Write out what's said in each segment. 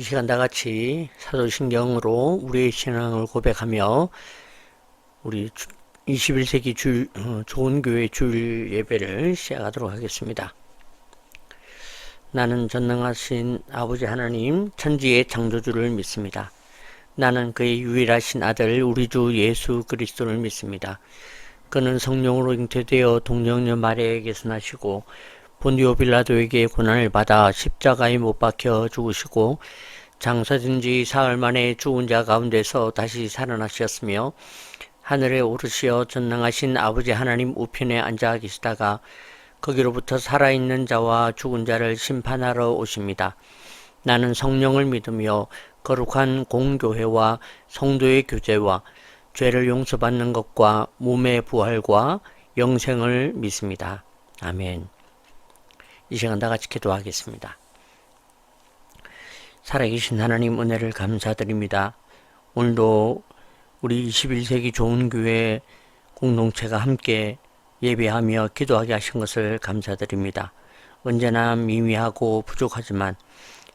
이 시간 다 같이 사도신경으로 우리의 신앙을 고백하며 우리 21세기 좋은 교회 주일 예배를 시작하도록 하겠습니다. 나는 전능하신 아버지 하나님 천지의 창조주를 믿습니다. 나는 그의 유일하신 아들 우리 주 예수 그리스도를 믿습니다. 그는 성령으로 잉태되어 동정녀 마리아에게서 나시고 본디오 빌라도에게 고난을 받아 십자가에 못 박혀 죽으시고 장사된 지 사흘 만에 죽은 자 가운데서 다시 살아나셨으며 하늘에 오르시어 전능하신 아버지 하나님 우편에 앉아 계시다가 거기로부터 살아있는 자와 죽은 자를 심판하러 오십니다. 나는 성령을 믿으며 거룩한 공교회와 성도의 교제와 죄를 용서받는 것과 몸의 부활과 영생을 믿습니다. 아멘. 이 시간 다 같이 기도하겠습니다. 살아계신 하나님 은혜를 감사드립니다. 오늘도 우리 21세기 좋은 교회 공동체가 함께 예배하며 기도하게 하신 것을 감사드립니다. 언제나 미미하고 부족하지만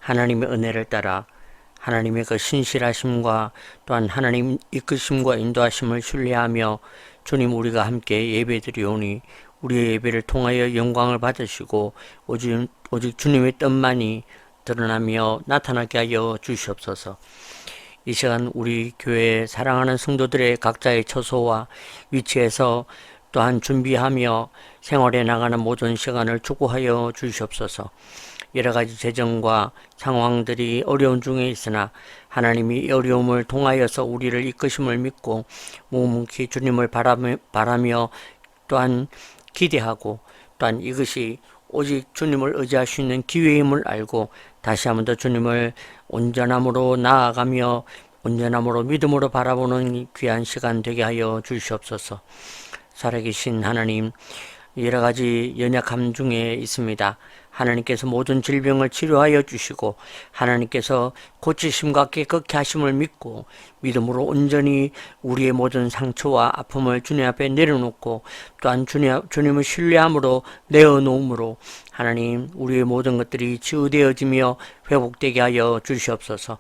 하나님의 은혜를 따라 하나님의 그 신실하심과 또한 하나님 이끄심과 인도하심을 신뢰하며 주님 우리가 함께 예배드리오니 우리의 예배를 통하여 영광을 받으시고 오직 주님의 뜻만이 드러나며 나타나게 하여 주시옵소서. 이 시간 우리 교회 사랑하는 성도들의 각자의 처소와 위치에서 또한 준비하며 생활해 나가는 모든 시간을 축복하여 주시옵소서. 여러 가지 재정과 상황들이 어려운 중에 있으나 하나님이 이 어려움을 통하여서 우리를 이끄심을 믿고 묵묵히 주님을 바라며 또한 기대하고 또한 이것이 오직 주님을 의지할 수 있는 기회임을 알고 다시 한번 더 주님을 온전함으로 나아가며 온전함으로 믿음으로 바라보는 귀한 시간 되게 하여 주시옵소서. 살아계신 하나님, 여러 가지 연약함 중에 있습니다. 하나님께서 모든 질병을 치료하여 주시고 하나님께서 고치심과 깨끗게 하심을 믿고 믿음으로 온전히 우리의 모든 상처와 아픔을 주님 앞에 내려놓고 또한 주님을 신뢰함으로 내어놓음으로 하나님 우리의 모든 것들이 치유되어지며 회복되게 하여 주시옵소서.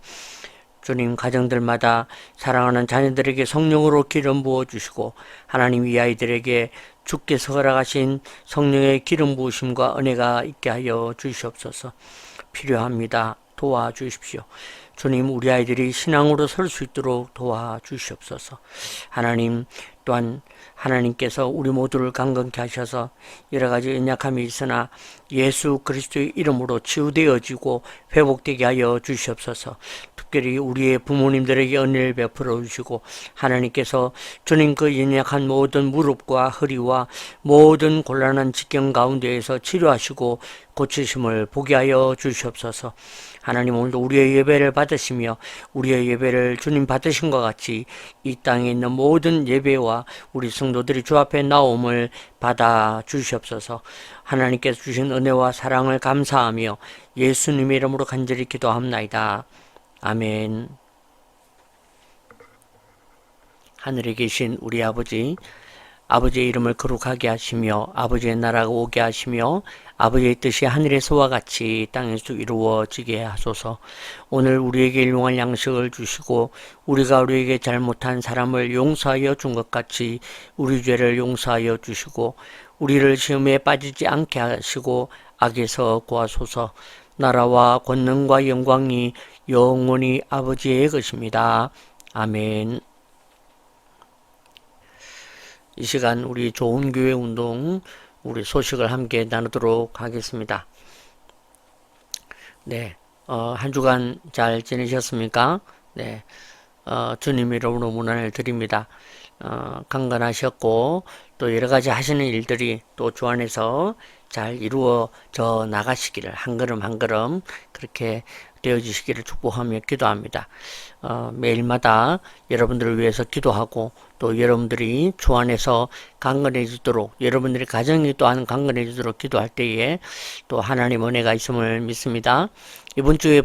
주님 가정들마다 사랑하는 자녀들에게 성령으로 기름 부어주시고 하나님 이 아이들에게 주께서 허락하신 성령의 기름 부으심과 은혜가 있게 하여 주시옵소서. 필요합니다. 도와주십시오. 주님 우리 아이들이 신앙으로 설 수 있도록 도와주시옵소서. 하나님 또한 하나님께서 우리 모두를 강건케 하셔서 여러 가지 연약함이 있으나 예수 그리스도의 이름으로 치유되어지고 회복되게 하여 주시옵소서. 특별히 우리의 부모님들에게 은혜를 베풀어 주시고 하나님께서 주님 그 연약한 모든 무릎과 허리와 모든 곤란한 직경 가운데에서 치료하시고 고치심을 보게 하여 주시옵소서. 하나님 오늘도 우리의 예배를 받으시며 우리의 예배를 주님 받으신 것 같이 이 땅에 있는 모든 예배와 우리 성도들이 주 앞에 나옴을 받아 주시옵소서. 하나님께서 주신 은혜와 사랑을 감사하며 예수님의 이름으로 간절히 기도합나이다. 아멘. 하늘에 계신 우리 아버지의 이름을 거룩하게 하시며 아버지의 나라가 오게 하시며 아버지의 뜻이 하늘에서와 같이 땅에서 이루어지게 하소서. 오늘 우리에게 일용할 양식을 주시고 우리가 우리에게 잘못한 사람을 용서하여 준 것 같이 우리 죄를 용서하여 주시고 우리를 시험에 빠지지 않게 하시고 악에서 구하소서. 나라와 권능과 영광이 영원히 아버지의 것입니다. 아멘. 이 시간 우리 좋은 교회 운동 우리 소식을 함께 나누도록 하겠습니다. 네, 한 주간 잘 지내셨습니까? 네, 주님 이름으로 문안을 드립니다. 강건하셨고 또 여러 가지 하시는 일들이 또 주 안에서 잘 이루어져 나가시기를 한 걸음 한 걸음 그렇게 되어지시기를 축복하며 기도합니다. 매일마다 여러분들을 위해서 기도하고 또 여러분들이 주 안에서 강건해지도록 여러분들의 가정이 또한 강건해지도록 기도할 때에 또 하나님 은혜가 있음을 믿습니다. 이번 주에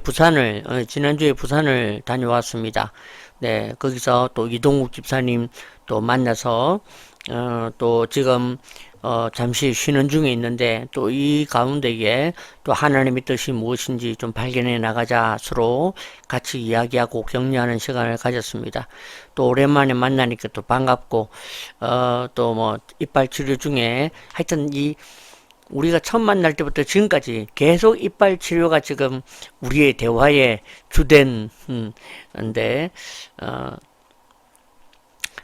지난주에 부산을 다녀왔습니다. 네, 거기서 또 이동욱 집사님 또 만나서 또 지금 잠시 쉬는 중에 있는데 또 이 가운데에 또 하나님의 뜻이 무엇인지 좀 발견해 나가자 서로 같이 이야기하고 격려하는 시간을 가졌습니다. 또 오랜만에 만나니까 또 반갑고 또 뭐 이빨 치료 중에 하여튼 이 우리가 처음 만날 때부터 지금까지 계속 이빨 치료가 지금 우리의 대화의 주된 인데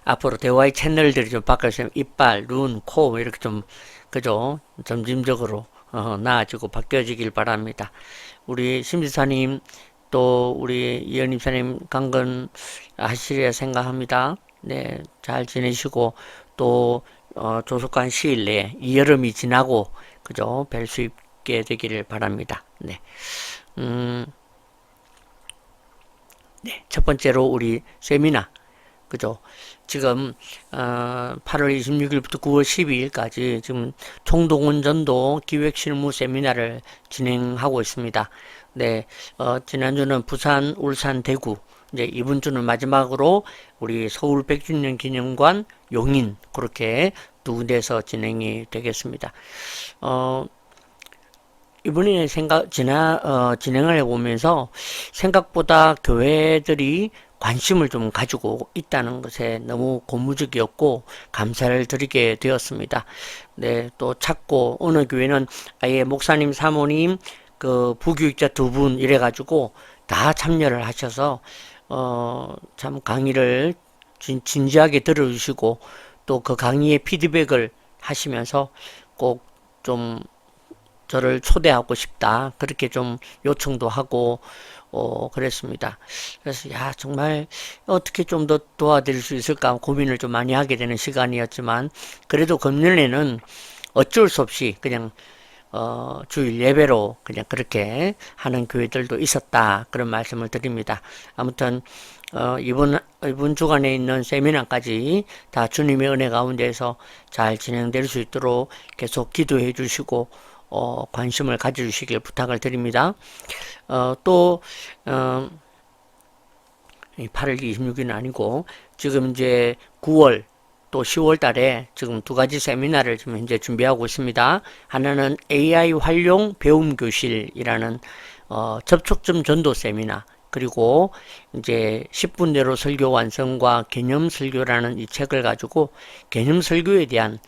앞으로 대화의 채널들이 좀 바뀌어서 이빨, 눈, 코 이렇게 좀 그죠? 점진적으로 나아지고 바뀌어지길 바랍니다. 우리 심지사님 또 우리 이현임사님 강건 하시리라 생각합니다. 네, 잘 지내시고 또 조속한 시일 내에 이 여름이 지나고 그죠? 뵐 수 있게 되기를 바랍니다. 네. 네, 첫 번째로 우리 세미나 그죠? 지금 8월 26일부터 9월 12일까지 지금 총동원 전도 기획실무 세미나를 진행하고 있습니다. 네, 지난주는 부산, 울산, 대구, 이제 이번 주는 마지막으로 우리 서울 100주년 기념관, 용인 그렇게 두 군데에서 진행이 되겠습니다. 이번에 진행을 해보면서 생각보다 교회들이 관심을 좀 가지고 있다는 것에 너무 고무적이었고 감사를 드리게 되었습니다. 네, 또 찾고 어느 교회는 아예 목사님, 사모님, 그 부교육자 두 분 이래가지고 다 참여를 하셔서 참 강의를 진지하게 들어주시고 또 그 강의의 피드백을 하시면서 꼭좀 저를 초대하고 싶다. 그렇게 좀 요청도 하고, 그랬습니다. 그래서, 야, 정말 어떻게 좀 더 도와드릴 수 있을까 고민을 좀 많이 하게 되는 시간이었지만, 그래도 금년에는 어쩔 수 없이 그냥, 주일 예배로 그냥 그렇게 하는 교회들도 있었다. 그런 말씀을 드립니다. 아무튼, 이번 주간에 있는 세미나까지 다 주님의 은혜 가운데에서 잘 진행될 수 있도록 계속 기도해 주시고, 관심을 가져주시길 부탁을 드립니다. 또 8월 26일은 아니고 지금 이제 9월 또 10월 달에 지금 두 가지 세미나를 지금 현재 준비하고 있습니다. 하나는 AI 활용 배움 교실이라는 접촉점 전도 세미나, 그리고 이제 10분 내로 설교 완성과 개념 설교라는 이 책을 가지고 개념 설교에 대한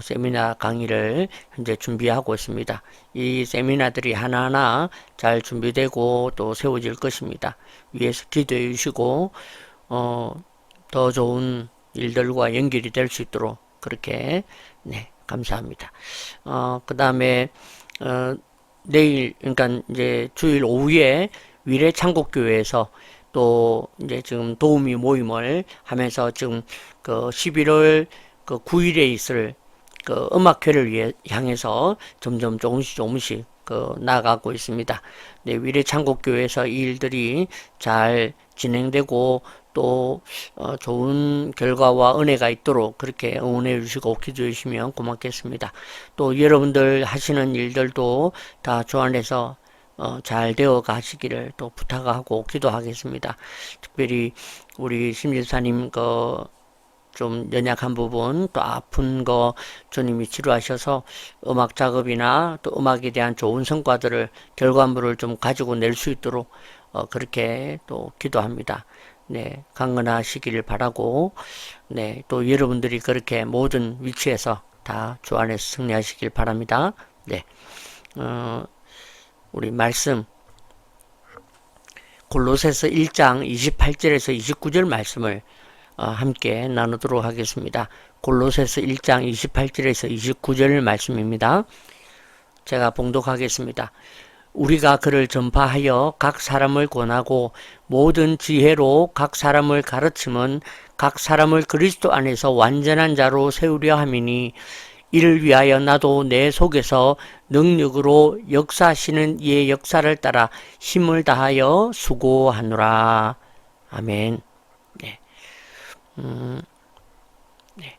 세미나 강의를 현재 준비하고 있습니다. 이 세미나들이 하나하나 잘 준비되고 또 세워질 것입니다. 위에서 기도해 주시고 더 좋은 일들과 연결이 될 수 있도록 그렇게 네, 감사합니다. 그 다음에 내일 그러니까 이제 주일 오후에 위례 창곡교회에서 또 이제 지금 도우미 모임을 하면서 지금 그 11월 그 9일에 있을 그 음악회를 향해서 점점 조금씩 나아가고 있습니다. 네, 위례 창곡교회에서 이 일들이 잘 진행되고 또 좋은 결과와 은혜가 있도록 그렇게 응원해 주시고 기도해 주시면 고맙겠습니다. 또 여러분들 하시는 일들도 다 주 안에서 잘 되어 가시기를 또 부탁하고 기도하겠습니다. 특별히 우리 심지사님 좀 연약한 부분 또 아픈 거 주님이 치료하셔서 음악 작업이나 또 음악에 대한 좋은 성과들을 결과물을 좀 가지고 낼 수 있도록 그렇게 또 기도합니다. 네, 강건하시기를 바라고 네, 또 여러분들이 그렇게 모든 위치에서 다 주 안에서 승리하시길 바랍니다. 네, 우리 말씀 골로새서 1장 28절에서 29절 말씀을 함께 나누도록 하겠습니다. 골로새서 1장 28절에서 29절 말씀입니다. 제가 봉독하겠습니다. 우리가 그를 전파하여 각 사람을 권하고 모든 지혜로 각 사람을 가르침은 각 사람을 그리스도 안에서 완전한 자로 세우려 함이니 이를 위하여 나도 내 속에서 능력으로 역사하시는 이의 역사를 따라 힘을 다하여 수고하노라. 아멘. 네. 네.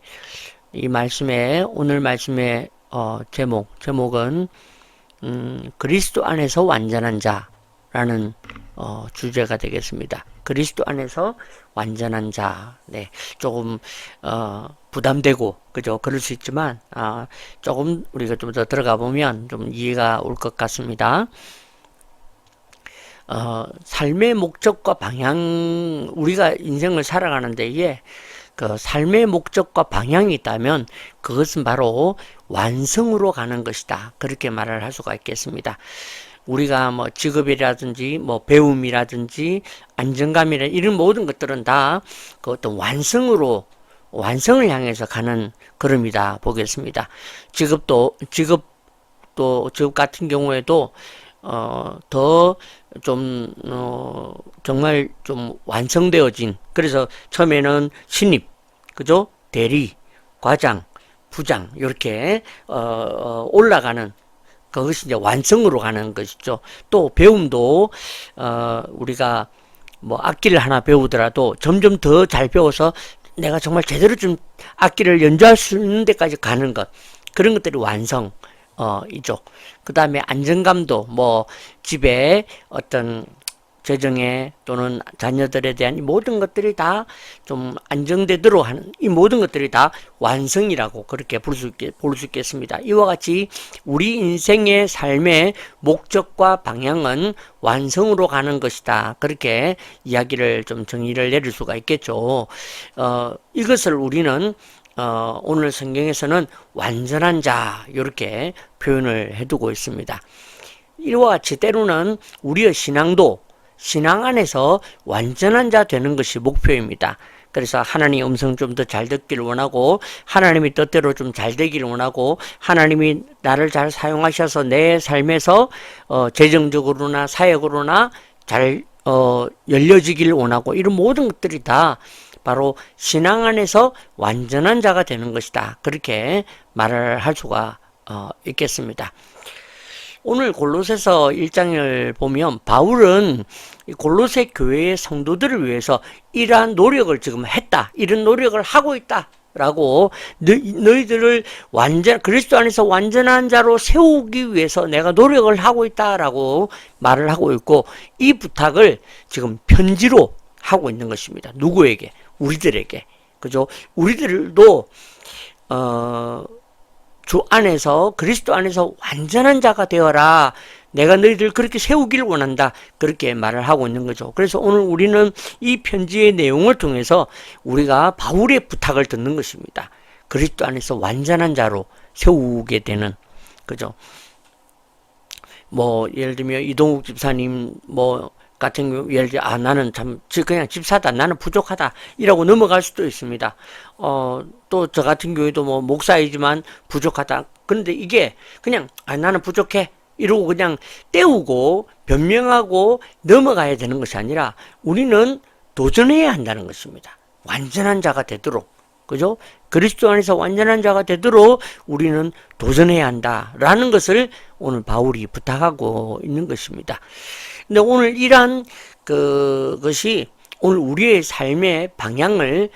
이 말씀의 오늘 말씀의 제목은 그리스도 안에서 완전한 자라는 주제가 되겠습니다. 그리스도 안에서 완전한 자. 네. 조금 부담되고, 그죠? 그럴 수 있지만, 조금 우리가 좀 더 들어가 보면 좀 이해가 올 것 같습니다. 삶의 목적과 방향, 우리가 인생을 살아가는 데에 그 삶의 목적과 방향이 있다면 그것은 바로 완성으로 가는 것이다. 그렇게 말을 할 수가 있겠습니다. 우리가 뭐 직업이라든지 뭐 배움이라든지 안정감이라 이런 모든 것들은 다 그 어떤 완성을 향해서 가는 걸음이다 보겠습니다. 직업 같은 경우에도 더 좀 정말 좀 완성되어진, 그래서 처음에는 신입, 그죠? 대리, 과장, 부장 이렇게 올라가는, 그것이 이제 완성으로 가는 것이죠. 또 배움도 우리가 뭐 악기를 하나 배우더라도 점점 더 잘 배워서 내가 정말 제대로 좀 악기를 연주할 수 있는 데까지 가는 것, 그런 것들이 완성 이죠. 그 다음에 안정감도 뭐 집에 어떤 재정에 또는 자녀들에 대한 이 모든 것들이 다 좀 안정되도록 하는 이 모든 것들이 다 완성이라고 그렇게 볼 수 있겠습니다. 이와 같이 우리 인생의 삶의 목적과 방향은 완성으로 가는 것이다. 그렇게 이야기를 좀 정의를 내릴 수가 있겠죠. 이것을 우리는 오늘 성경에서는 완전한 자 이렇게 표현을 해두고 있습니다. 이와 같이 때로는 우리의 신앙 안에서 완전한 자 되는 것이 목표입니다. 그래서 하나님의 음성 좀 더 잘 듣기를 원하고, 하나님의 뜻대로 좀 잘 되기를 원하고, 하나님이 나를 잘 사용하셔서 내 삶에서 재정적으로나 사역으로나 잘 열려지기를 원하고, 이런 모든 것들이 다 바로 신앙 안에서 완전한 자가 되는 것이다. 그렇게 말을 할 수가 있겠습니다. 오늘 골로새서 1장을 보면 바울은 골로새 교회의 성도들을 위해서 이러한 노력을 지금 했다. 이런 노력을 하고 있다. 라고 너희들을 그리스도 안에서 완전한 자로 세우기 위해서 내가 노력을 하고 있다라고 말을 하고 있고, 이 부탁을 지금 편지로 하고 있는 것입니다. 누구에게? 우리들에게. 그죠? 우리들도 주 안에서, 그리스도 안에서 완전한 자가 되어라. 내가 너희들 그렇게 세우기를 원한다. 그렇게 말을 하고 있는 거죠. 그래서 오늘 우리는 이 편지의 내용을 통해서 우리가 바울의 부탁을 듣는 것입니다. 그리스도 안에서 완전한 자로 세우게 되는, 그죠? 뭐 예를 들면 이동욱 집사님 같은 경우, 예를 들어, 나는 그냥 집사다. 나는 부족하다. 이라고 넘어갈 수도 있습니다. 또 저 같은 경우에도 목사이지만 부족하다. 그런데 이게 그냥, 나는 부족해. 이러고 그냥 때우고 변명하고 넘어가야 되는 것이 아니라 우리는 도전해야 한다는 것입니다. 완전한 자가 되도록. 그죠? 그리스도 안에서 완전한 자가 되도록 우리는 도전해야 한다라는 것을 오늘 바울이 부탁하고 있는 것입니다. 근데 오늘 이러한 것이 오늘 우리의 삶의 방향을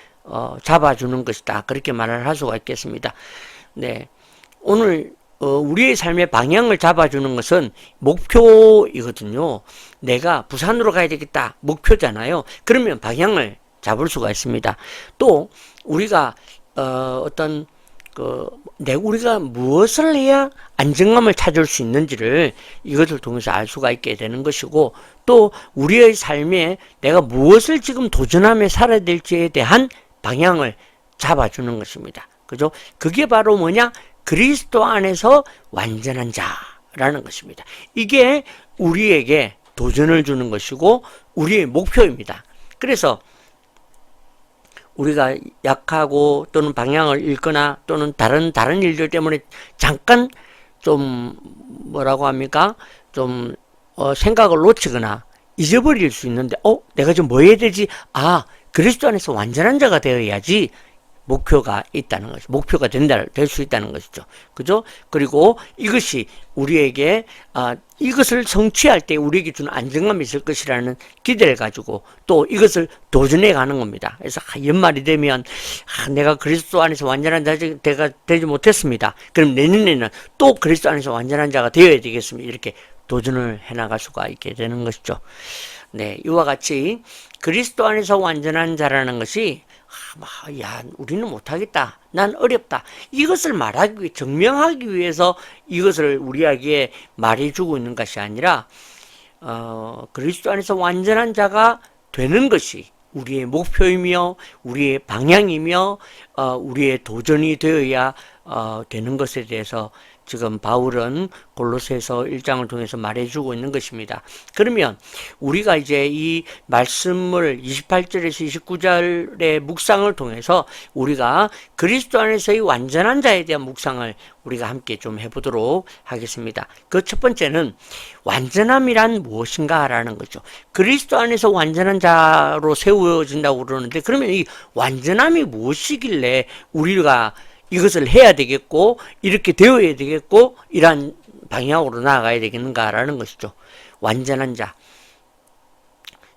잡아주는 것이다. 그렇게 말을 할 수가 있겠습니다. 네. 오늘 우리의 삶의 방향을 잡아주는 것은 목표이거든요. 내가 부산으로 가야 되겠다. 목표잖아요. 그러면 방향을 잡을 수가 있습니다. 또 우리가 우리가 무엇을 해야 안정감을 찾을 수 있는지를 이것을 통해서 알 수가 있게 되는 것이고, 또 우리의 삶에 내가 무엇을 지금 도전하며 살아야 될지에 대한 방향을 잡아주는 것입니다. 그죠? 그게 바로 뭐냐? 그리스도 안에서 완전한 자라는 것입니다. 이게 우리에게 도전을 주는 것이고 우리의 목표입니다. 그래서 우리가 약하고 또는 방향을 잃거나 또는 다른 일들 때문에 잠깐 좀 생각을 놓치거나 잊어버릴 수 있는데, 내가 좀 뭐 해야 되지? 그리스도 안에서 완전한 자가 되어야지. 목표가 있다는 것이, 목표가 될 수 있다는 것이죠. 그죠? 그리고 이것이 우리에게, 이것을 성취할 때 우리에게 주는 안정감이 있을 것이라는 기대를 가지고 또 이것을 도전해 가는 겁니다. 그래서 연말이 되면, 내가 그리스도 안에서 완전한 자가 되지 못했습니다. 그럼 내년에는 또 그리스도 안에서 완전한 자가 되어야 되겠습니다. 이렇게 도전을 해 나갈 수가 있게 되는 것이죠. 네, 이와 같이 그리스도 안에서 완전한 자라는 것이 야, 우리는 못하겠다. 난 어렵다. 이것을 말하기 위해, 증명하기 위해서 이것을 우리에게 말해주고 있는 것이 아니라 그리스도 안에서 완전한 자가 되는 것이 우리의 목표이며 우리의 방향이며 우리의 도전이 되어야 되는 것에 대해서 지금 바울은 골로새서 1장을 통해서 말해주고 있는 것입니다. 그러면 우리가 이제 이 말씀을 28절에서 29절의 묵상을 통해서 우리가 그리스도 안에서의 완전한 자에 대한 묵상을 우리가 함께 좀 해보도록 하겠습니다. 그 첫 번째는 완전함이란 무엇인가 라는 거죠. 그리스도 안에서 완전한 자로 세워진다고 그러는데 그러면 이 완전함이 무엇이길래 우리가 이것을 해야 되겠고 이렇게 되어야 되겠고 이러한 방향으로 나아가야 되겠는가라는 것이죠. 완전한 자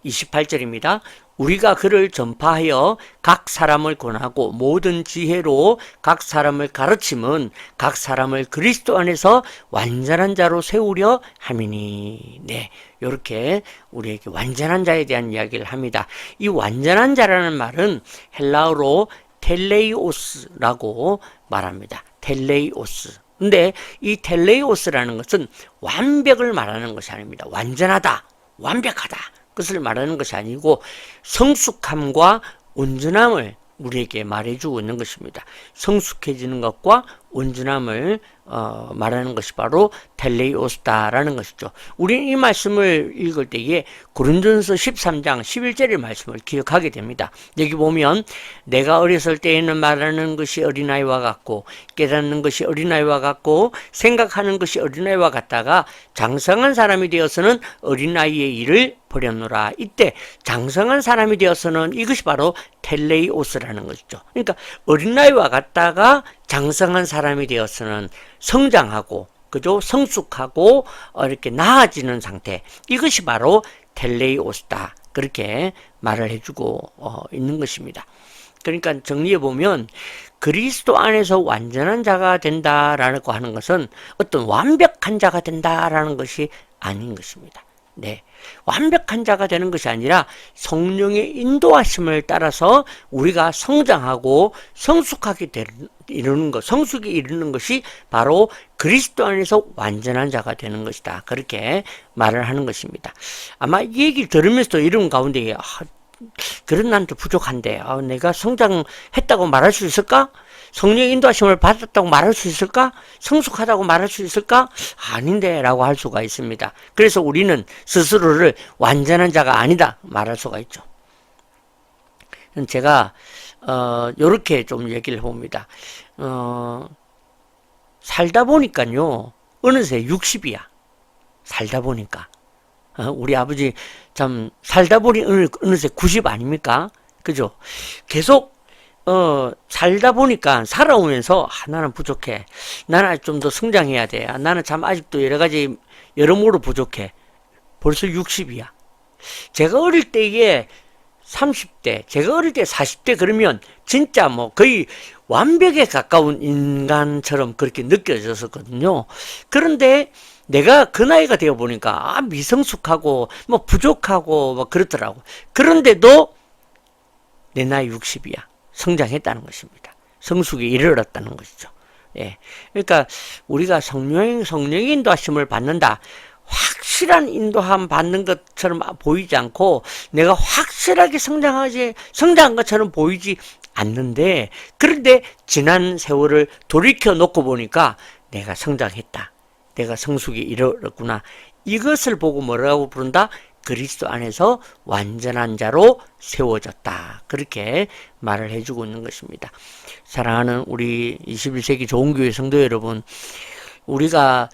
28절입니다. 우리가 그를 전파하여 각 사람을 권하고 모든 지혜로 각 사람을 가르침은 각 사람을 그리스도 안에서 완전한 자로 세우려 함이니. 네, 이렇게 우리에게 완전한 자에 대한 이야기를 합니다. 이 완전한 자라는 말은 헬라어로 텔레이오스라고 말합니다. 텔레이오스. 근데 이 텔레이오스라는 것은 완벽을 말하는 것이 아닙니다. 완전하다, 완벽하다. 그것을 말하는 것이 아니고 성숙함과 온전함을 우리에게 말해주고 있는 것입니다. 성숙해지는 것과 온전함을 말하는 것이 바로 텔레이오스다라는 것이죠. 우리는 이 말씀을 읽을 때에 고린도전서 13장 11절의 말씀을 기억하게 됩니다. 여기 보면 내가 어렸을 때에는 말하는 것이 어린아이와 같고 깨닫는 것이 어린아이와 같고 생각하는 것이 어린아이와 같다가 장성한 사람이 되어서는 어린아이의 일을 버렸노라. 이때 장성한 사람이 되어서는 이것이 바로 텔레이오스라는 것이죠. 그러니까 어린아이와 같다가 장성한 사람이 되어서는 성장하고 그죠? 성숙하고 이렇게 나아지는 상태. 이것이 바로 텔레이오스다. 그렇게 말을 해주고 있는 것입니다. 그러니까 정리해 보면 그리스도 안에서 완전한 자가 된다라고 하는 것은 어떤 완벽한 자가 된다라는 것이 아닌 것입니다. 네, 완벽한 자가 되는 것이 아니라 성령의 인도하심을 따라서 우리가 성장하고 성숙하게 이르는 것, 성숙에 이르는 것이 바로 그리스도 안에서 완전한 자가 되는 것이다. 그렇게 말을 하는 것입니다. 아마 이 얘기를 들으면서도 이런 가운데 그런 난 좀 부족한데 내가 성장했다고 말할 수 있을까? 성령의 인도하심을 받았다고 말할 수 있을까? 성숙하다고 말할 수 있을까? 아닌데 라고 할 수가 있습니다. 그래서 우리는 스스로를 완전한 자가 아니다 말할 수가 있죠. 제가 요렇게 좀 얘기를 해봅니다. 살다 보니까요 어느새 60이야. 살다 보니까 우리 아버지 참 살다 보니 어느새 90 아닙니까? 그죠? 계속 살다 보니까 살아오면서 나는 부족해. 나는 아직 좀 더 성장해야 돼. 나는 참 아직도 여러 가지 여러모로 부족해. 벌써 60이야. 제가 어릴 때에 30대, 제가 어릴 때 40대 그러면 진짜 뭐 거의 완벽에 가까운 인간처럼 그렇게 느껴졌었거든요. 그런데 내가 그 나이가 되어 보니까 미성숙하고 뭐 부족하고 뭐 그렇더라고. 그런데도 내 나이 60이야. 성장했다는 것입니다. 성숙에 이르렀다는 것이죠. 예. 그러니까 우리가 성령의 인도하심을 받는다. 확실한 인도함 받는 것처럼 보이지 않고 내가 확실하게 성장한 것처럼 보이지 않는데 그런데 지난 세월을 돌이켜 놓고 보니까 내가 성장했다. 내가 성숙에 이르렀구나. 이것을 보고 뭐라고 부른다? 그리스도 안에서 완전한 자로 세워졌다. 그렇게 말을 해주고 있는 것입니다. 사랑하는 우리 21세기 좋은교회 성도 여러분, 우리가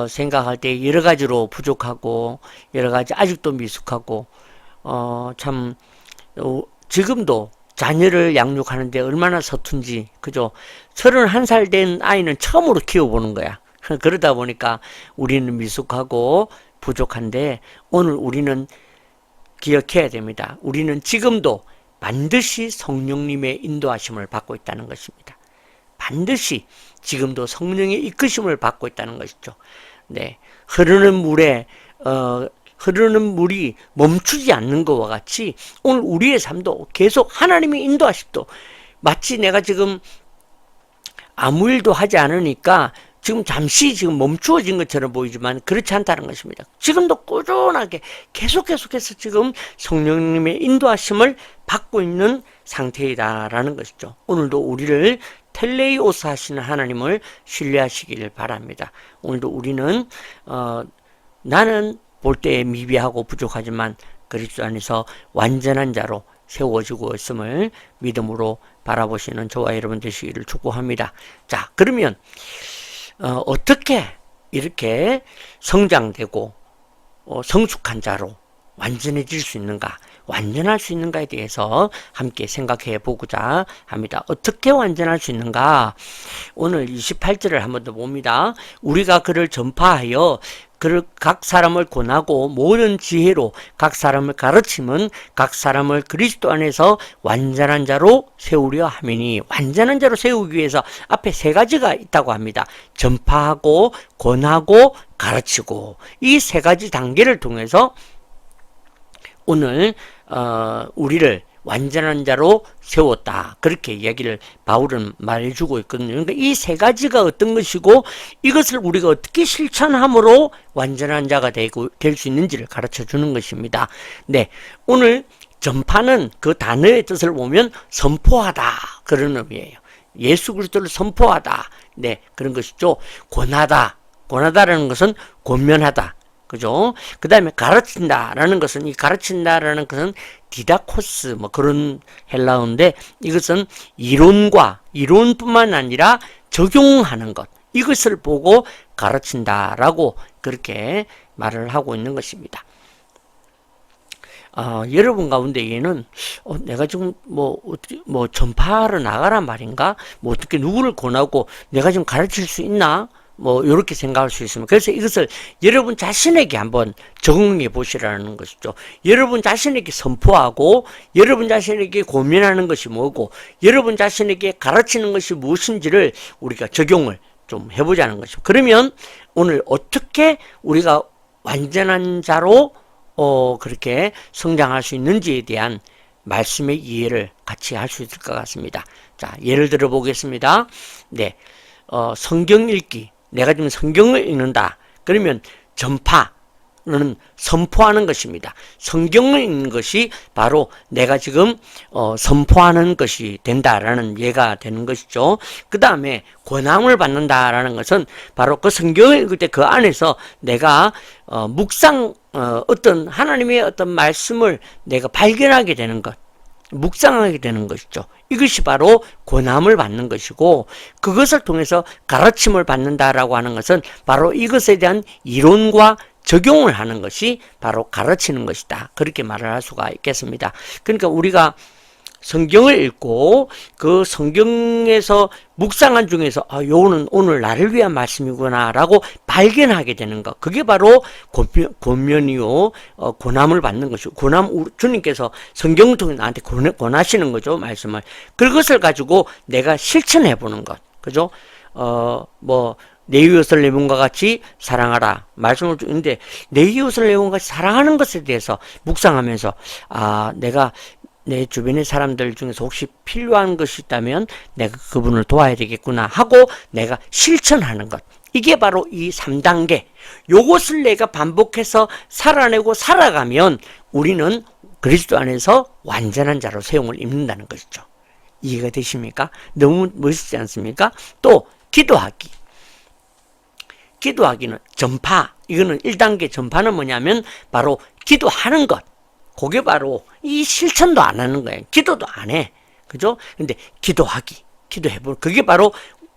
생각할 때 여러 가지로 부족하고 여러 가지 아직도 미숙하고 참 지금도 자녀를 양육하는데 얼마나 서툰지 그죠? 31살 된 아이는 처음으로 키워보는 거야. 그러다 보니까 우리는 미숙하고 부족한데 오늘 우리는 기억해야 됩니다. 우리는 지금도 반드시 성령님의 인도하심을 받고 있다는 것입니다. 반드시 지금도 성령의 이끄심을 받고 있다는 것이죠. 네, 흐르는 물에 흐르는 물이 멈추지 않는 것과 같이 오늘 우리의 삶도 계속 하나님의 인도하심도 마치 내가 지금 아무 일도 하지 않으니까 지금 잠시 지금 멈추어진 것처럼 보이지만 그렇지 않다는 것입니다. 지금도 꾸준하게 계속해서 지금 성령님의 인도하심을 받고 있는 상태이다라는 것이죠. 오늘도 우리를 텔레이오스 하시는 하나님을 신뢰하시길 바랍니다. 오늘도 우리는 나는 볼 때에 미비하고 부족하지만 그리스도 안에서 완전한 자로 세워지고 있음을 믿음으로 바라보시는 저와 여러분 되시기를 축복합니다. 자, 그러면 어떻게 이렇게 성장되고 성숙한 자로 완전해질 수 있는가, 완전할 수 있는가에 대해서 함께 생각해 보고자 합니다. 어떻게 완전할 수 있는가? 오늘 28절을 한 번 더 봅니다. 우리가 그를 전파하여 그를 각 사람을 권하고 모든 지혜로 각 사람을 가르치면 각 사람을 그리스도 안에서 완전한 자로 세우려 하매니, 완전한 자로 세우기 위해서 앞에 세 가지가 있다고 합니다. 전파하고 권하고 가르치고, 이 세 가지 단계를 통해서 오늘 우리를 완전한 자로 세웠다, 그렇게 이야기를 바울은 말해주고 있거든요. 그러니까 이 세 가지가 어떤 것이고 이것을 우리가 어떻게 실천함으로 완전한 자가 될 수 있는지를 가르쳐 주는 것입니다. 네, 오늘 전파는 그 단어의 뜻을 보면 선포하다, 그런 의미예요. 예수 그리스도를 선포하다, 네, 그런 것이죠. 권하다라는 것은 권면하다, 그죠? 그 다음에 가르친다라는 것은, 이 가르친다라는 것은 디다코스, 뭐 그런 헬라어인데, 이것은 이론뿐만 아니라 적용하는 것, 이것을 보고 가르친다라고 그렇게 말을 하고 있는 것입니다. 여러분 가운데에는 내가 지금 뭐 전파하러 나가란 말인가? 뭐 어떻게 누구를 권하고 내가 지금 가르칠 수 있나? 뭐 이렇게 생각할 수 있습니다. 그래서 이것을 여러분 자신에게 한번 적응해 보시라는 것이죠. 여러분 자신에게 선포하고 여러분 자신에게 고민하는 것이 뭐고 여러분 자신에게 가르치는 것이 무엇인지를 우리가 적용을 좀 해보자는 것이죠. 그러면 오늘 어떻게 우리가 완전한 자로 그렇게 성장할 수 있는지에 대한 말씀의 이해를 같이 할 수 있을 것 같습니다. 자, 예를 들어 보겠습니다. 네, 성경 읽기. 내가 지금 성경을 읽는다. 그러면 전파는 선포하는 것입니다. 성경을 읽는 것이 바로 내가 지금 선포하는 것이 된다라는 예가 되는 것이죠. 그 다음에 권함을 받는다라는 것은 바로 그 성경을 읽을 때 그 안에서 내가 어떤 하나님의 어떤 말씀을 내가 발견하게 되는 것, 묵상하게 되는 것이죠. 이것이 바로 권함을 받는 것이고, 그것을 통해서 가르침을 받는다라고 하는 것은 바로 이것에 대한 이론과 적용을 하는 것이 바로 가르치는 것이다, 그렇게 말을 할 수가 있겠습니다. 그러니까 우리가 성경을 읽고 그 성경에서 묵상한 중에서 요거는 오늘 나를 위한 말씀이구나 라고 발견하게 되는 것, 그게 바로 권면이요, 권함을 받는 것이고, 주님께서 성경을 통해 나한테 권하시는 거죠, 말씀을. 그것을 가지고 내가 실천해 보는 것, 그죠? 내 이웃을 내 몸과 같이 사랑하라 말씀을 주는데, 내 이웃을 내 몸과 같이 사랑하는 것에 대해서 묵상하면서 내가 내 주변의 사람들 중에서 혹시 필요한 것이 있다면 내가 그분을 도와야 되겠구나 하고 내가 실천하는 것, 이게 바로 이 3단계. 요것을 내가 반복해서 살아내고 살아가면 우리는 그리스도 안에서 완전한 자로 세움을 입는다는 것이죠. 이해가 되십니까? 너무 멋있지 않습니까? 또 기도하기는 전파, 이거는 1단계 전파는 뭐냐면 바로 기도하는 것, 그게 바로 이 실천도 안 하는 거예요. 기도도 안 해, 그죠? 근데 기도해보는, 그게 바로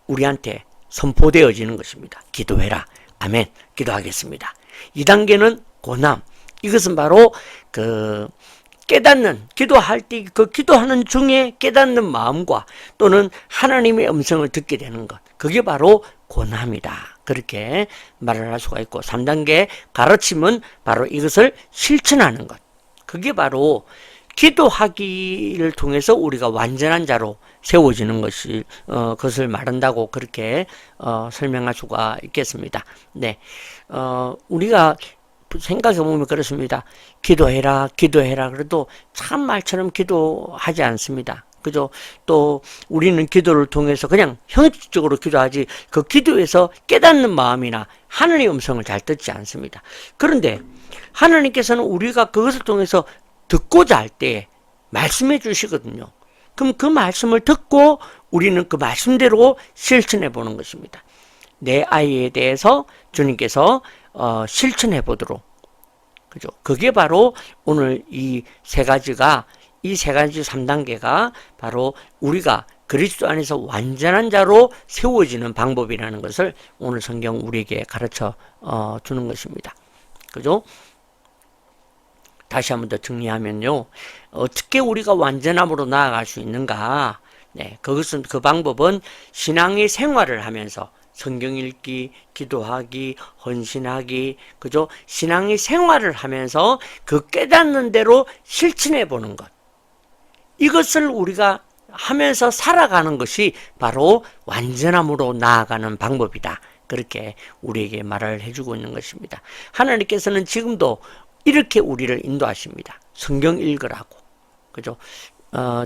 우리한테 선포되어지는 것입니다. 기도해라, 아멘, 기도하겠습니다. 2단계는 고남, 이것은 바로 깨닫는, 기도할 때 그 기도하는 중에 깨닫는 마음과 또는 하나님의 음성을 듣게 되는 것, 그게 바로 고남이다, 그렇게 말을 할 수가 있고, 3단계 가르침은 바로 이것을 실천하는 것, 그게 바로 기도하기를 통해서 우리가 완전한 자로 세워지는 것을 말한다고 그렇게 설명할 수가 있겠습니다. 네, 우리가 생각해보면 그렇습니다. 기도해라, 기도해라. 그래도 참 말처럼 기도하지 않습니다. 그죠? 또 우리는 기도를 통해서 그냥 형식적으로 기도하지 그 기도에서 깨닫는 마음이나 하나님의 음성을 잘 듣지 않습니다. 그런데 하나님께서는 우리가 그것을 통해서 듣고자 할 때 말씀해 주시거든요. 그럼 그 말씀을 듣고 우리는 그 말씀대로 실천해 보는 것입니다. 내 아이에 대해서 주님께서 실천해 보도록, 그죠? 그게 바로 오늘 이 세 가지 3단계가 바로 우리가 그리스도 안에서 완전한 자로 세워지는 방법이라는 것을 오늘 성경 우리에게 가르쳐 주는 것입니다. 그죠? 다시 한번 더 정리하면요. 어떻게 우리가 완전함으로 나아갈 수 있는가? 네, 그 방법은 신앙의 생활을 하면서 성경 읽기, 기도하기, 헌신하기, 그죠? 신앙의 생활을 하면서 그 깨닫는 대로 실천해 보는 것. 이것을 우리가 하면서 살아가는 것이 바로 완전함으로 나아가는 방법이다. 그렇게 우리에게 말을 해주고 있는 것입니다. 하나님께서는 지금도 이렇게 우리를 인도하십니다. 성경 읽으라고. 그죠?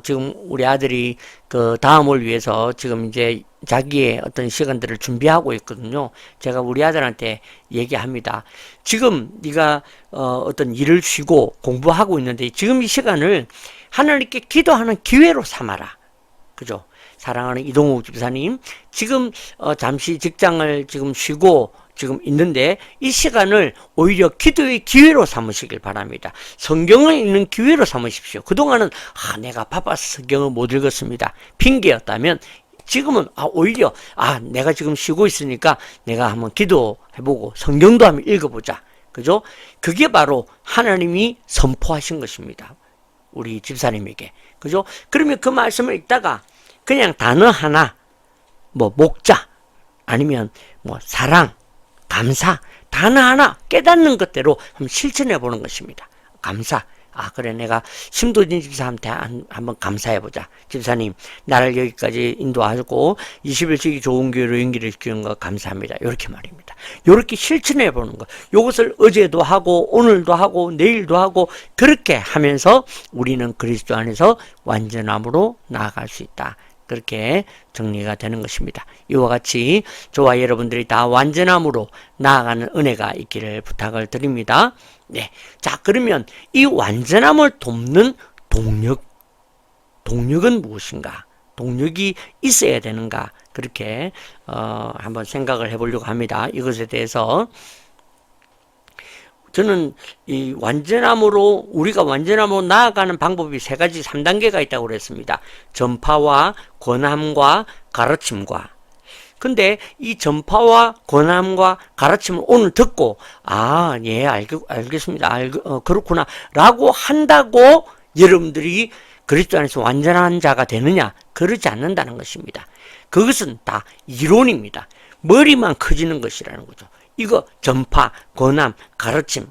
지금 우리 아들이 그 다음을 위해서 지금 이제 자기의 어떤 시간들을 준비하고 있거든요. 제가 우리 아들한테 얘기합니다. 지금 네가 어떤 일을 쉬고 공부하고 있는데 지금 이 시간을 하나님께 기도하는 기회로 삼아라. 그죠? 사랑하는 이동욱 집사님, 지금 잠시 직장을 지금 쉬고 지금 있는데 이 시간을 오히려 기도의 기회로 삼으시길 바랍니다. 성경을 읽는 기회로 삼으십시오. 그동안은 내가 바빠서 성경을 못 읽었습니다. 핑계였다면 지금은 오히려 내가 지금 쉬고 있으니까 내가 한번 기도해보고 성경도 한번 읽어보자. 그죠? 그게 바로 하나님이 선포하신 것입니다. 우리 집사님에게. 그죠? 그러면 그 말씀을 읽다가 그냥 단어 하나, 목자, 아니면 사랑, 감사, 단어 하나 깨닫는 것대로 한번 실천해 보는 것입니다. 감사. 그래, 내가 심도진 집사한테 한번 감사해보자. 집사님, 나를 여기까지 인도하고 21세기 좋은 교회로 연결해 주는 거 감사합니다. 이렇게 말입니다. 이렇게 실천해 보는 것. 이것을 어제도 하고 오늘도 하고 내일도 하고 그렇게 하면서 우리는 그리스도 안에서 완전함으로 나아갈 수 있다. 그렇게 정리가 되는 것입니다. 이와 같이 저와 여러분들이 다 완전함으로 나아가는 은혜가 있기를 부탁을 드립니다. 네. 자, 그러면 이 완전함을 돕는 동력은 무엇인가? 동력이 있어야 되는가? 그렇게 한번 생각을 해보려고 합니다. 이것에 대해서 저는 이 우리가 완전함으로 나아가는 방법이 3가지 3단계가 있다고 그랬습니다. 전파와 권함과 가르침과. 근데 이 전파와 권함과 가르침을 오늘 듣고 예, 알겠습니다. 그렇구나 라고 한다고 여러분들이 그리스도 안에서 완전한 자가 되느냐? 그러지 않는다는 것입니다. 그것은 다 이론입니다. 머리만 커지는 것이라는 거죠. 이거 전파, 권함, 가르침.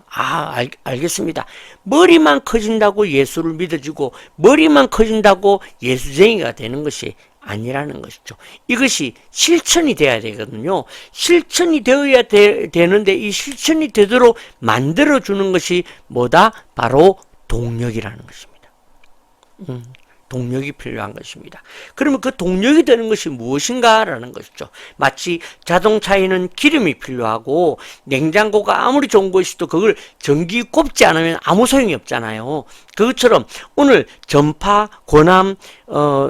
알겠습니다. 머리만 커진다고 예수를 믿어지고 머리만 커진다고 예수쟁이가 되는 것이 아니라는 것이죠. 이것이 실천이 돼야 되거든요. 실천이 되어야 되는데 이 실천이 되도록 만들어주는 것이 뭐다? 바로 동력이라는 것입니다. 동력이 필요한 것입니다. 그러면 그 동력이 되는 것이 무엇인가라는 것이죠. 마치 자동차에는 기름이 필요하고 냉장고가 아무리 좋은 것이도 그걸 전기 꼽지 않으면 아무 소용이 없잖아요. 그것처럼 오늘 전파, 권함,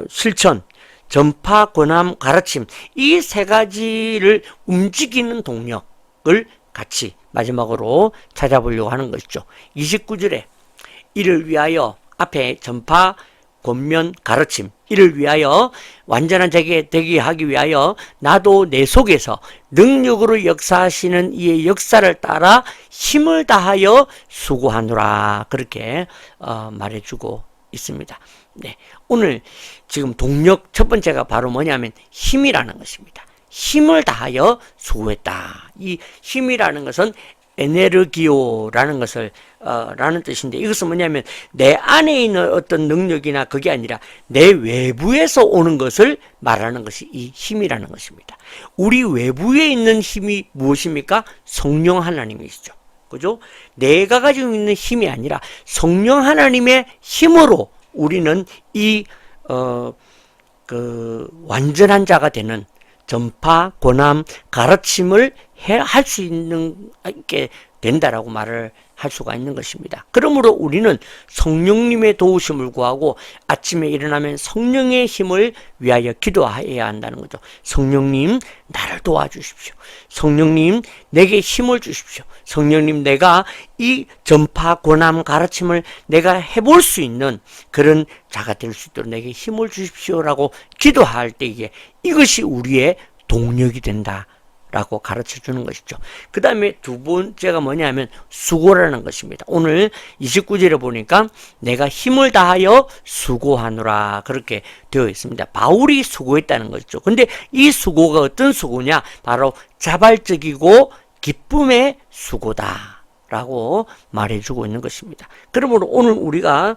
실천, 전파, 권함, 가르침 이 3가지를 움직이는 동력을 같이 마지막으로 찾아보려고 하는 것이죠. 29절에 이를 위하여 앞에 전파, 권면, 가르침 이를 위하여 완전한 자가 되게 하기 위하여 나도 내 속에서 능력으로 역사하시는 이의 역사를 따라 힘을 다하여 수고하노라 그렇게 말해주고 있습니다. 네, 오늘 지금 동력 첫 번째가 바로 뭐냐면 힘이라는 것입니다. 힘을 다하여 수고했다. 이 힘이라는 것은 에네르기오라는 것을 라는 뜻인데 이것은 뭐냐면 내 안에 있는 어떤 능력이나 그게 아니라 내 외부에서 오는 것을 말하는 것이 이 힘이라는 것입니다. 우리 외부에 있는 힘이 무엇입니까? 성령 하나님이시죠. 그죠? 내가 가지고 있는 힘이 아니라 성령 하나님의 힘으로 우리는 완전한 자가 되는 전파, 권함, 가르침을 할 수 있는 게 된다라고 말을 할 수가 있는 것입니다. 그러므로 우리는 성령님의 도우심을 구하고 아침에 일어나면 성령의 힘을 위하여 기도해야 한다는 거죠. 성령님, 나를 도와주십시오. 성령님, 내게 힘을 주십시오. 성령님, 내가 이 전파, 권함, 가르침을 내가 해볼 수 있는 그런 자가 될 수 있도록 내게 힘을 주십시오라고 기도할 때에 이것이 우리의 동력이 된다 라고 가르쳐 주는 것이죠. 그 다음에 두 번째가 뭐냐면 수고라는 것입니다. 오늘 29절에 보니까 내가 힘을 다하여 수고하노라 그렇게 되어 있습니다. 바울이 수고했다는 것이죠. 근데 이 수고가 어떤 수고냐? 바로 자발적이고 기쁨의 수고다 라고 말해주고 있는 것입니다. 그러므로 오늘 우리가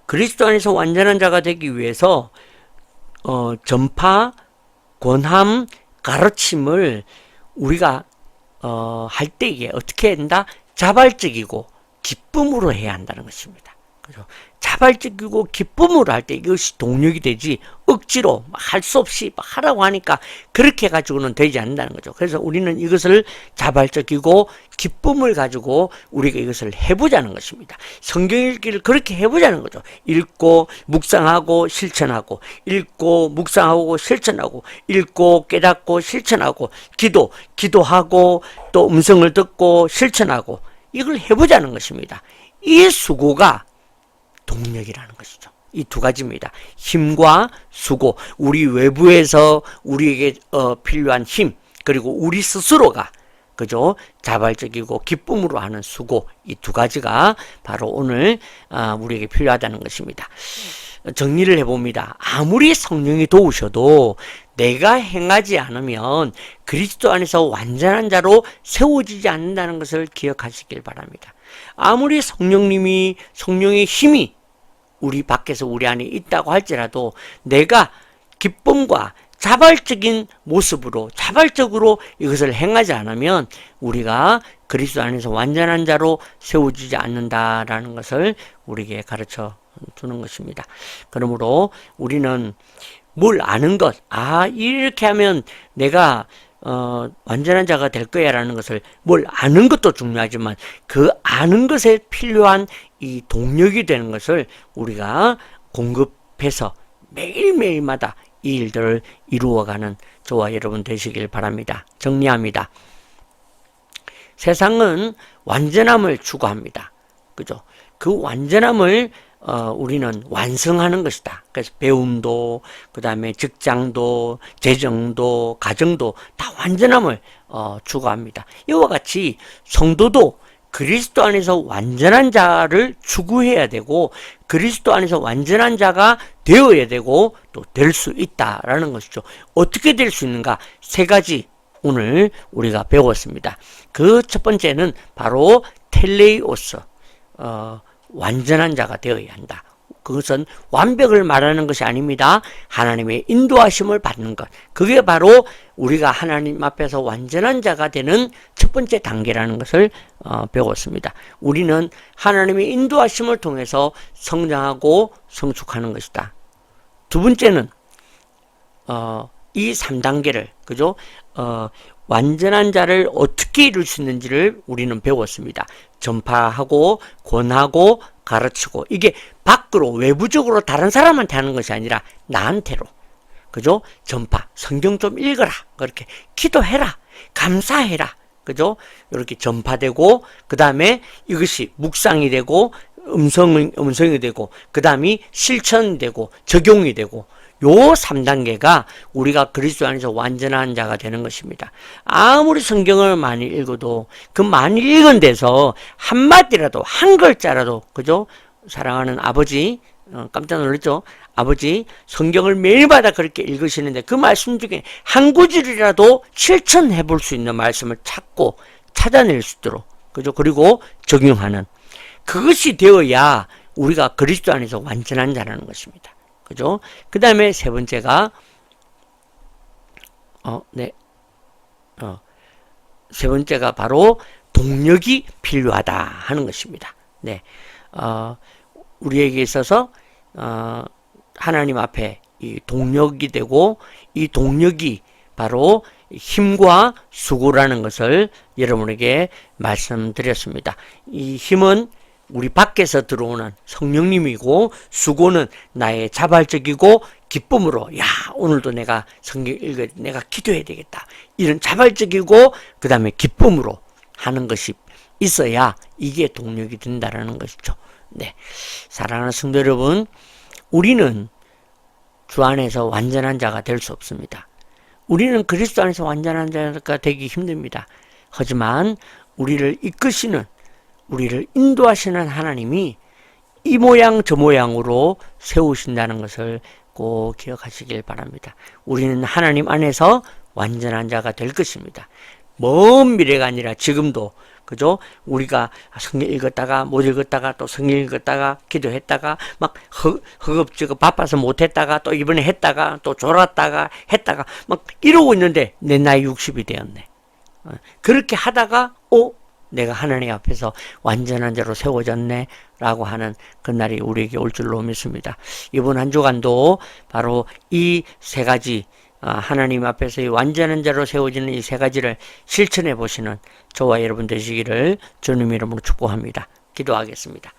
그리스도 안에서 완전한 자가 되기 위해서 전파, 권함, 가르침을 우리가 할 때에 어떻게 해야 된다? 자발적이고 기쁨으로 해야 한다는 것입니다. 그죠? 자발적이고 기쁨으로 할 때 이것이 동력이 되지 억지로 할 수 없이 하라고 하니까 그렇게 가지고는 되지 않는다는 거죠. 그래서 우리는 이것을 자발적이고 기쁨을 가지고 우리가 이것을 해보자는 것입니다. 성경 읽기를 그렇게 해보자는 거죠. 읽고 묵상하고 실천하고 읽고 묵상하고 실천하고 읽고 깨닫고 실천하고 기도하고 또 음성을 듣고 실천하고 이걸 해보자는 것입니다. 이 수고가 동력이라는 것이죠. 이 두 가지입니다. 힘과 수고, 우리 외부에서 우리에게 필요한 힘, 그리고 우리 스스로가 그죠? 자발적이고 기쁨으로 하는 수고, 이 두 가지가 바로 오늘 우리에게 필요하다는 것입니다. 정리를 해봅니다. 아무리 성령이 도우셔도 내가 행하지 않으면 그리스도 안에서 완전한 자로 세워지지 않는다는 것을 기억하시길 바랍니다. 아무리 성령의 힘이 우리 밖에서 우리 안에 있다고 할지라도 내가 기쁨과 자발적인 모습으로 자발적으로 이것을 행하지 않으면 우리가 그리스도 안에서 완전한 자로 세워지지 않는다라는 것을 우리에게 가르쳐 주는 것입니다. 그러므로 우리는 뭘 아는 것, 이렇게 하면 내가 완전한 자가 될 거야 라는 것을 뭘 아는 것도 중요하지만 그 아는 것에 필요한 이 동력이 되는 것을 우리가 공급해서 매일매일마다 이 일들을 이루어가는 저와 여러분 되시길 바랍니다. 정리합니다. 세상은 완전함을 추구합니다. 그죠? 그 완전함을 우리는 완성하는 것이다. 그래서 배움도, 그 다음에 직장도, 재정도, 가정도 다 완전함을 추구합니다. 이와 같이 성도도 그리스도 안에서 완전한 자를 추구해야 되고 그리스도 안에서 완전한 자가 되어야 되고 또 될 수 있다라는 것이죠. 어떻게 될 수 있는가? 세 가지 오늘 우리가 배웠습니다. 그 첫 번째는 바로 텔레이오스, 완전한 자가 되어야 한다. 그것은 완벽을 말하는 것이 아닙니다. 하나님의 인도하심을 받는 것. 그게 바로 우리가 하나님 앞에서 완전한 자가 되는 첫 번째 단계라는 것을 배웠습니다. 우리는 하나님의 인도하심을 통해서 성장하고 성숙하는 것이다. 두 번째는 이 3단계를 그죠? 완전한 자를 어떻게 이룰 수 있는지를 우리는 배웠습니다. 전파하고 권하고 가르치고 이게 밖으로 외부적으로 다른 사람한테 하는 것이 아니라 나한테로 그죠? 전파, 성경 좀 읽어라, 그렇게 기도해라, 감사해라, 그죠? 이렇게 전파되고 그 다음에 이것이 묵상이 되고 음성이 되고 그 다음이 실천이 되고 적용이 되고 요 3단계가 우리가 그리스도 안에서 완전한 자가 되는 것입니다. 아무리 성경을 많이 읽어도 그 많이 읽은 데서 한마디라도 한 글자라도 그죠? 사랑하는 아버지 깜짝 놀랐죠? 아버지 성경을 매일마다 그렇게 읽으시는데 그 말씀 중에 한 구절이라도 실천해 볼 수 있는 말씀을 찾아낼 수 있도록 그죠? 그리고 적용하는 그것이 되어야 우리가 그리스도 안에서 완전한 자라는 것입니다. 그죠? 그 다음에 세 번째가, 세 번째가 바로 동력이 필요하다 하는 것입니다. 네, 우리에게 있어서 하나님 앞에 이 동력이 되고, 이 동력이 바로 힘과 수고라는 것을 여러분에게 말씀드렸습니다. 이 힘은 우리 밖에서 들어오는 성령님이고, 수고는 나의 자발적이고 기쁨으로, 야, 오늘도 내가 성경 읽어, 내가 기도해야 되겠다, 이런 자발적이고 그 다음에 기쁨으로 하는 것이 있어야 이게 동력이 된다라는 것이죠. 네, 사랑하는 성도 여러분, 우리는 주 안에서 완전한 자가 될 수 없습니다. 우리는 그리스도 안에서 완전한 자가 되기 힘듭니다. 하지만 우리를 이끄시는, 우리를 인도하시는 하나님이 이 모양 저 모양으로 세우신다는 것을 꼭 기억하시길 바랍니다. 우리는 하나님 안에서 완전한 자가 될 것입니다. 먼 미래가 아니라 지금도, 그죠? 우리가 성경 읽었다가 못 읽었다가 또 성경 읽었다가 기도했다가 막 허겁지겁 바빠서 못했다가 또 이번에 했다가 또 졸았다가 했다가 막 이러고 있는데 내 나이 60이 되었네. 그렇게 하다가 내가 하나님 앞에서 완전한 자로 세워졌네 라고 하는 그날이 우리에게 올 줄로 믿습니다. 이번 한 주간도 바로 이 세 가지, 하나님 앞에서 이 완전한 자로 세워지는 이 세 가지를 실천해 보시는 저와 여러분 되시기를 주님 이름으로 축복합니다. 기도하겠습니다.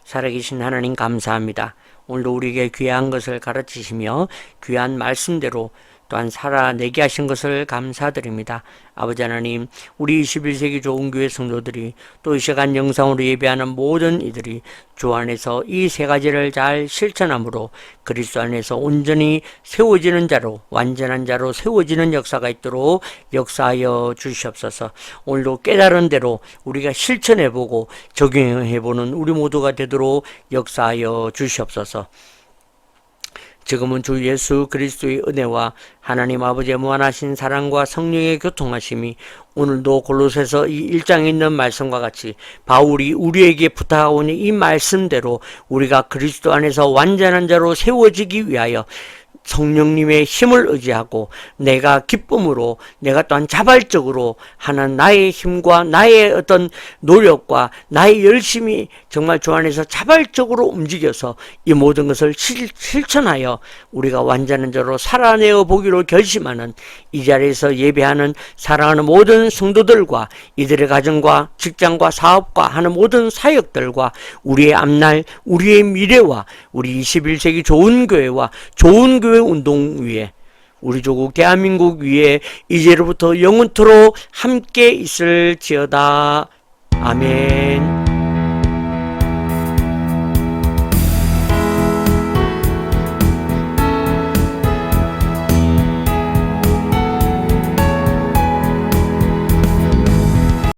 살아계신 하나님 감사합니다. 오늘도 우리에게 귀한 것을 가르치시며 귀한 말씀대로 또한 살아내게 하신 것을 감사드립니다. 아버지 하나님, 우리 21세기 좋은교회 성도들이 또 이 시간 영상으로 예배하는 모든 이들이 주 안에서 이 세 가지를 잘 실천함으로 그리스도 안에서 온전히 세워지는 자로, 완전한 자로 세워지는 역사가 있도록 역사하여 주시옵소서. 오늘도 깨달은 대로 우리가 실천해보고 적용해보는 우리 모두가 되도록 역사하여 주시옵소서. 지금은 주 예수 그리스도의 은혜와 하나님 아버지의 무한하신 사랑과 성령의 교통하심이 오늘도 골로새서 이 1장에 있는 말씀과 같이 바울이 우리에게 부탁하고 있는 이 말씀대로 우리가 그리스도 안에서 완전한 자로 세워지기 위하여 성령님의 힘을 의지하고 내가 기쁨으로, 내가 또한 자발적으로 하는 나의 힘과 나의 어떤 노력과 나의 열심이 정말 주 안에서 자발적으로 움직여서 이 모든 것을 실천하여 우리가 완전한 자로 살아내어 보기로 결심하는 이 자리에서 예배하는 사랑하는 모든 성도들과 이들의 가정과 직장과 사업과 하는 모든 사역들과 우리의 앞날, 우리의 미래와 우리 21세기 좋은 교회와 좋은 교회 운동 위에 우리 조국 대한민국 위에 이제로부터 영원토록 함께 있을지어다. 아멘.